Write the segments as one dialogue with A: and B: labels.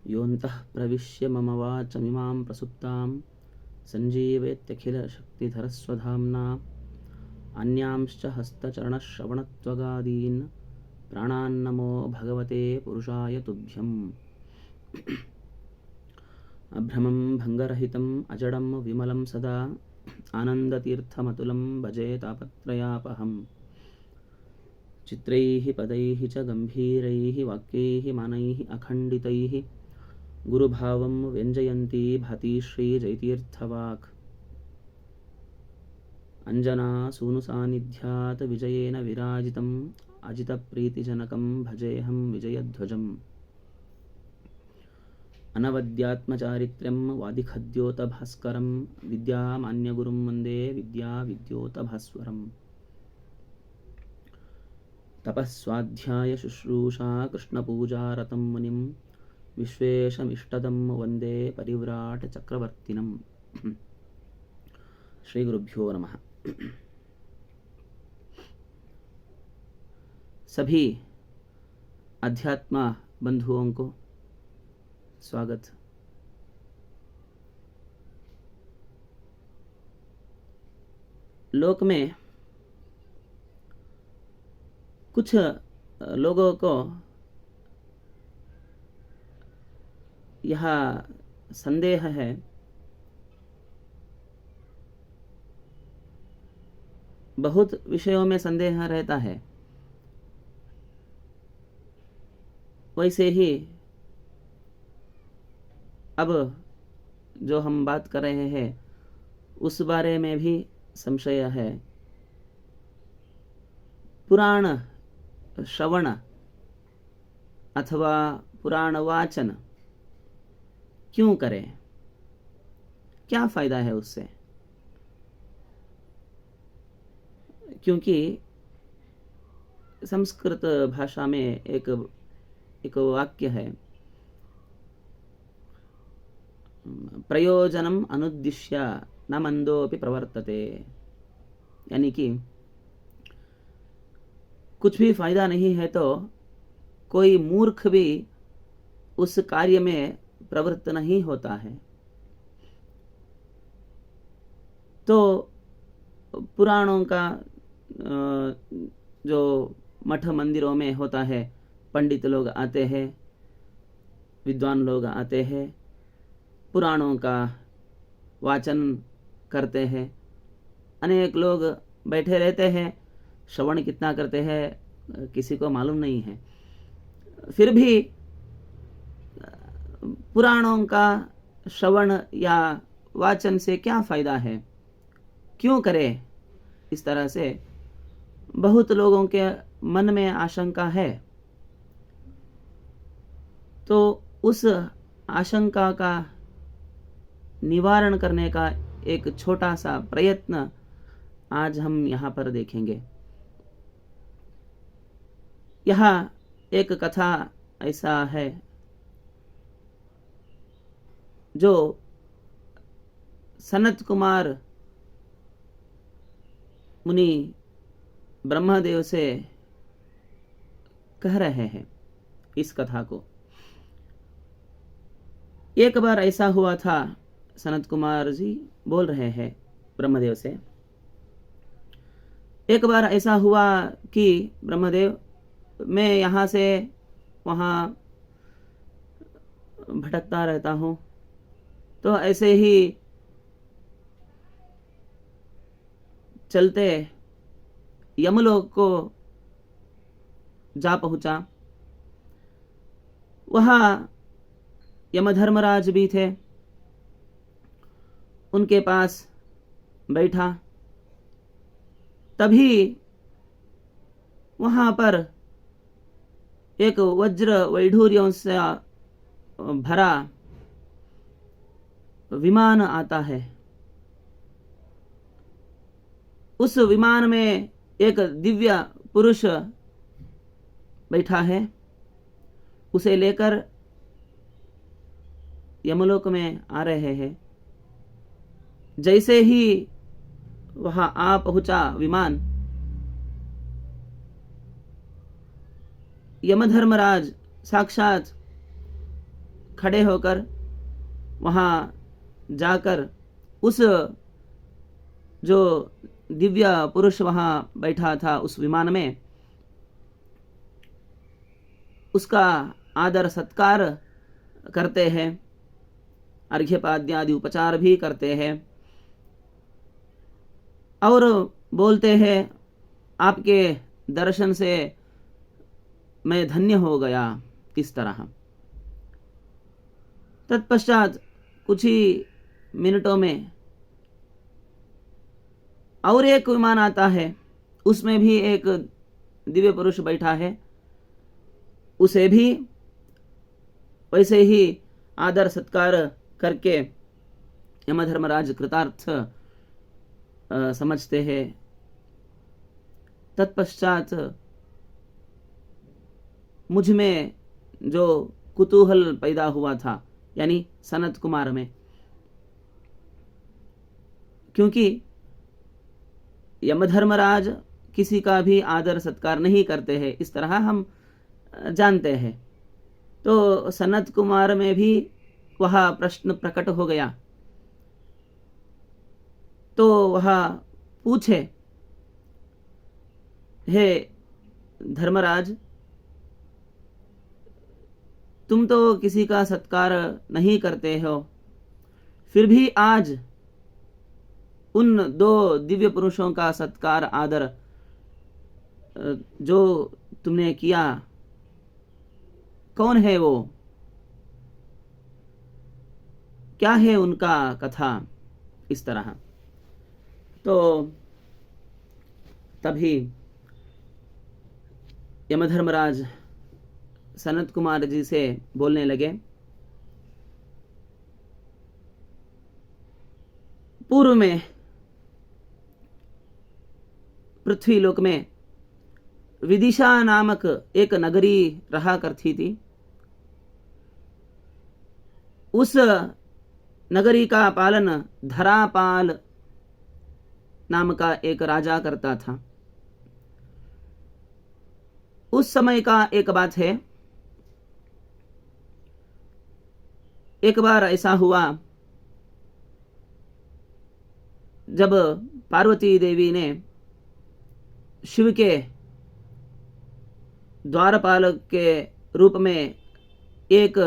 A: योऽन्तः प्रविश्य मम वाचमिमां प्रसुप्तां सञ्जीवेत्यखिलशक्तिधरस्वधाम्ना अन्यांश्च हस्तचरणश्रवणत्वगादीन् प्राणान्नमो भगवते पुरुषाय तुभ्यम्। अभ्रमं भङ्गरहितम् अजडं विमलं सदा आनन्दतीर्थमतुलं भजे तापत्रयापहम्। चित्रैः पदैः च गम्भीरैः वाक्यैः मानैः अखण्डितैः गुरुभावं व्यञ्जयन्ती भाति श्रीजयतीर्थवाक्। अञ्जना सूनुसान्निध्यात् विजयेन विराजितम् अजितप्रीतिजनकं भजेऽहं विजयध्वजम्। अनवद्यात्मचारित्र्यं वादिखद्योतभास्करं विद्यामान्यगुरुं वन्दे विद्याविद्योतभास्वरम्। तपःस्वाध्याय शुश्रूषा कृष्णपूजारतं मुनिं विश्वेशमिष्टदं वन्दे परिव्राट चक्रवर्तिनम्। श्री गुरुभ्यो नमः। सभी अध्यात्म बंधुओं को स्वागत। लोक में कुछ लोगों को यह संदेह है बहुत विषयों में संदेह रहता है। वैसे ही अब जो हम बात कर रहे हैं उस बारे में भी संशय है। पुराण श्रवण अथवा पुराण वाचन क्यों करें, क्या फायदा है उससे? क्योंकि संस्कृत भाषा में एक वाक्य है, प्रयोजनम अनुद्दिश्य न मंदोपि प्रवर्तते। यानी कि कुछ भी फायदा नहीं है तो कोई मूर्ख भी उस कार्य में प्रवृत्त नहीं होता है। तो पुराणों का जो मठ मंदिरों में होता है, पंडित लोग आते हैं, विद्वान लोग आते हैं, पुराणों का वाचन करते हैं। अनेक लोग बैठे रहते हैं, श्रवण कितना करते हैं किसी को मालूम नहीं है। फिर भी पुराणों का श्रवण या वाचन से क्या फायदा है, क्यों करें? इस तरह से बहुत लोगों के मन में आशंका है। तो उस आशंका का निवारण करने का एक छोटा सा प्रयत्न आज हम यहाँ पर देखेंगे। यहाँ एक कथा ऐसा है जो सनत कुमार मुनि ब्रह्मदेव से कह रहे हैं इस कथा को। एक बार ऐसा हुआ था, सनत कुमार जी बोल रहे हैं ब्रह्मदेव से, एक बार ऐसा हुआ कि ब्रह्मदेव, मैं यहाँ से वहाँ भटकता रहता हूँ, तो ऐसे ही चलते यमलोक को जा पहुँचा। वहाँ यमधर्मराज भी थे, उनके पास बैठा। तभी वहाँ पर एक वज्र वैढूर्यों से भरा विमान आता है। उस विमान में एक दिव्य पुरुष बैठा है, उसे लेकर यमलोक में आ रहे हैं। जैसे ही वहां आ पहुंचा विमान, यमधर्मराज साक्षात खड़े होकर वहाँ जाकर उस जो दिव्य पुरुष वहाँ बैठा था उस विमान में, उसका आदर सत्कार करते हैं, अर्घ्यपाद्य आदि उपचार भी करते हैं और बोलते हैं आपके दर्शन से मैं धन्य हो गया। इस तरह तत्पश्चात कुछ ही मिनटों में और एक विमान आता है, उसमें भी एक दिव्य पुरुष बैठा है, उसे भी वैसे ही आदर सत्कार करके यमधर्मराज कृतार्थ समझते हैं। तत्पश्चात मुझ में जो कुतूहल पैदा हुआ था, यानी सनत कुमार में, क्योंकि यमधर्मराज किसी का भी आदर सत्कार नहीं करते हैं, इस तरह हम जानते हैं, तो सनत कुमार में भी वह प्रश्न प्रकट हो गया। तो वह पूछे, हे धर्मराज, तुम तो किसी का सत्कार नहीं करते हो, फिर भी आज उन दो दिव्य पुरुषों का सत्कार आदर जो तुमने किया, कौन है वो, क्या है उनका कथा, इस तरह। तो तभी यमधर्मराज सनत कुमार जी से बोलने लगे, पूर्व में पृथ्वीलोक में विदिशा नामक एक नगरी रहा करती थी। उस नगरी का पालन धरापाल नाम का एक राजा करता था। उस समय का एक बात है, एक बार ऐसा हुआ जब पार्वती देवी ने शिव के द्वारपाल के रूप में एक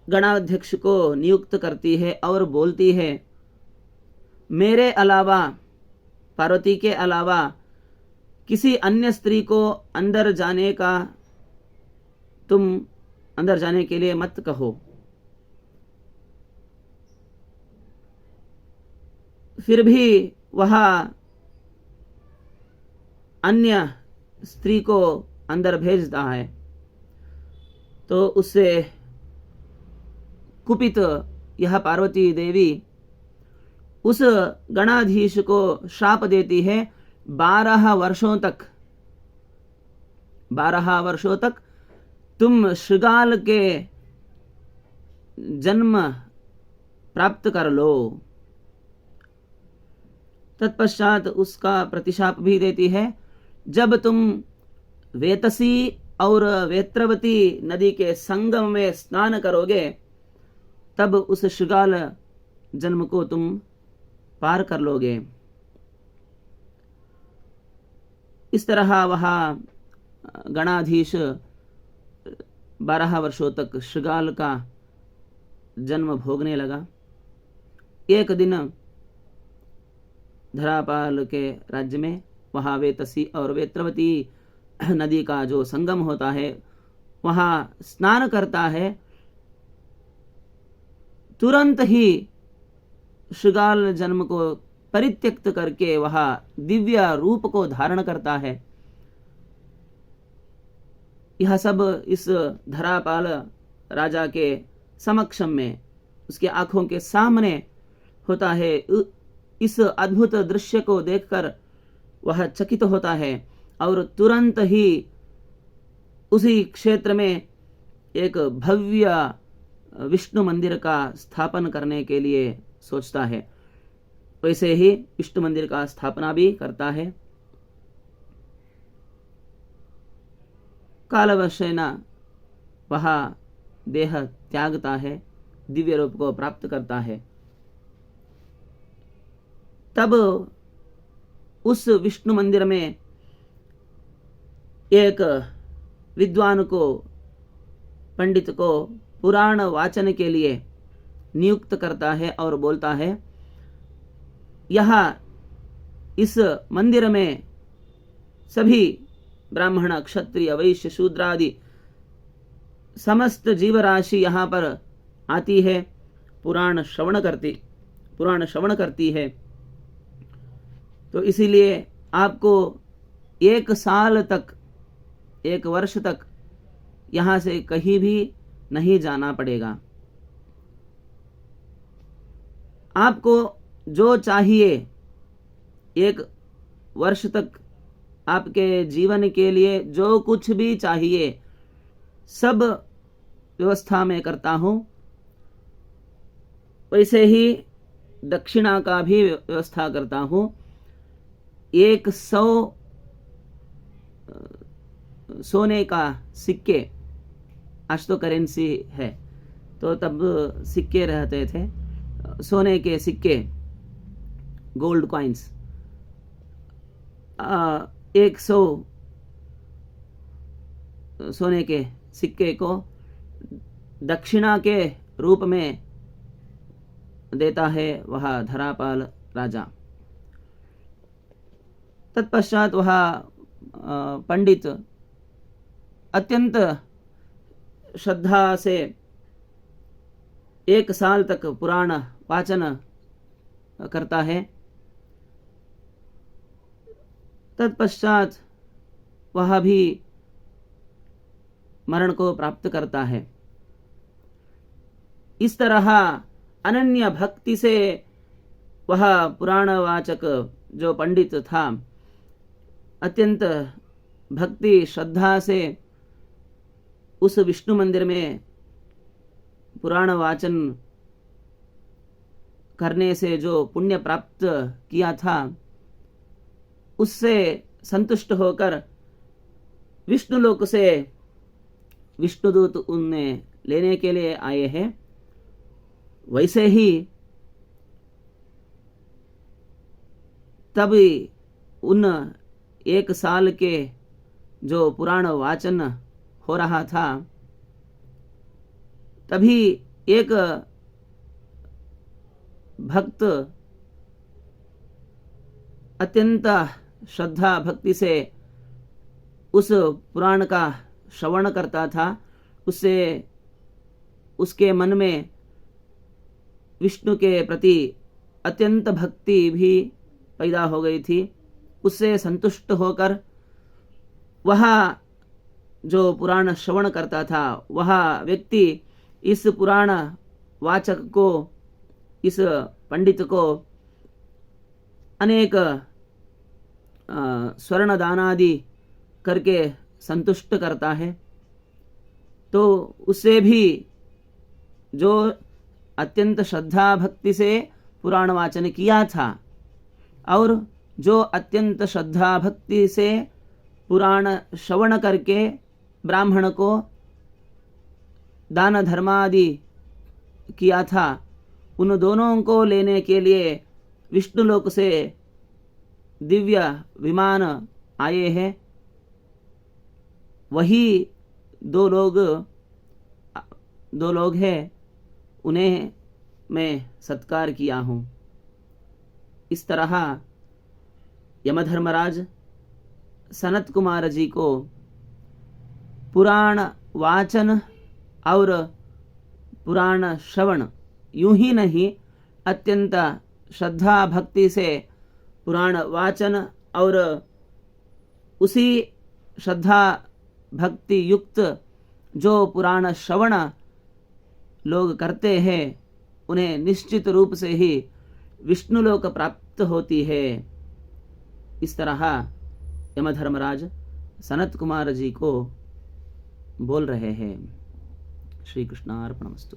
A: गणाध्यक्ष को नियुक्त करती है और बोलती है, मेरे अलावा, पार्वती के अलावा किसी अन्य स्त्री को अंदर जाने के लिए मत कहो। फिर भी वह अन्य स्त्री को अंदर भेजता है, तो उससे कुपित यह पार्वती देवी उस गणाधीश को श्राप देती है, 12 वर्षों तक तुम शृगाल के जन्म प्राप्त कर लो। तत्पश्चात उसका प्रतिशाप भी देती है, जब तुम वेतसी और वेत्रवती नदी के संगम में स्नान करोगे, तब उस शृगाल जन्म को तुम पार कर लोगे। इस तरह वह गणाधीश 12 वर्षों तक शृगाल का जन्म भोगने लगा। एक दिन धरापाल के राज्य में वहाँ वेतसी और वेत्रवती नदी का जो संगम होता है, वहाँ स्नान करता है। तुरंत ही शृगाल जन्म को परित्यक्त करके वह दिव्य रूप को धारण करता है। यह सब इस धरापाल राजा के समक्षम में, उसके आंखों के सामने होता है। इस अद्भुत दृश्य को देखकर वह चकित होता है और तुरंत ही उसी क्षेत्र में एक भव्य विष्णु मंदिर का स्थापन करने के लिए सोचता है। वैसे ही विष्णु मंदिर का स्थापना भी करता है। कालवशेन वह देह त्यागता है, दिव्य रूप को प्राप्त करता है, तब उस विष्णु मंदिर में एक विद्वान को, पंडित को पुराण वाचन के लिए नियुक्त करता है और बोलता है, यहाँ इस मंदिर में सभी ब्राह्मण, क्षत्रिय, वैश्य, शूद्र आदि समस्त जीव राशि यहाँ पर आती है, पुराण श्रवण करती है। तो इसीलिए आपको 1 साल तक, 1 वर्ष तक यहाँ से कहीं भी नहीं जाना पड़ेगा। आपको जो चाहिए 1 वर्ष तक आपके जीवन के लिए जो कुछ भी चाहिए सब व्यवस्था में करता हूँ। वैसे ही दक्षिणा का भी व्यवस्था करता हूँ। 100 सोने का सिक्के, आज तो करेंसी है, तो तब सिक्के रहते थे, सोने के सिक्के, गोल्ड कॉइन्स, 100 सोने के सिक्के को दक्षिणा के रूप में देता है वह धरापाल राजा। तत्पश्चात वह पंडित अत्यंत श्रद्धा से 1 साल तक पुराण वाचन करता है। तत्पश्चात वह भी मरण को प्राप्त करता है। इस तरह अनन्य भक्ति से वह पुराणवाचक जो पंडित था, अत्यंत भक्ति श्रद्धा से उस विष्णु मंदिर में पुराण वाचन करने से जो पुण्य प्राप्त किया था, उससे संतुष्ट होकर विष्णुलोक से विष्णुदूत उन्हें लेने के लिए आए हैं। वैसे ही तभी उन 1 साल के जो पुराण वाचन हो रहा था, तभी एक भक्त अत्यंत श्रद्धा भक्ति से उस पुराण का श्रवण करता था। उससे उसके मन में विष्णु के प्रति अत्यंत भक्ति भी पैदा हो गई थी। उससे संतुष्ट होकर वह जो पुराण श्रवण करता था, वह व्यक्ति इस पुराण वाचक को, इस पंडित को अनेक स्वर्ण दानादि करके संतुष्ट करता है। तो उससे भी जो अत्यंत श्रद्धा भक्ति से पुराण वाचन किया था और जो अत्यंत श्रद्धा भक्ति से पुराण श्रवण करके ब्राह्मण को दान धर्मादि किया था, उन दोनों को लेने के लिए विष्णुलोक से दिव्य विमान आए हैं। वही दो लोग हैं, उन्हें मैं सत्कार किया हूँ। इस तरह यमधर्मराज सनत कुमार जी को पुराण वाचन और पुराण श्रवण, यूं ही नहीं अत्यंत श्रद्धा भक्ति से पुराण वाचन और उसी श्रद्धा भक्ति युक्त जो पुराण श्रवण लोग करते हैं, उन्हें निश्चित रूप से ही विष्णुलोक प्राप्त होती है। इस तरह यमधर्मराज सनत कुमार जी को बोल रहे हैं। श्री कृष्णार्पणमस्तु।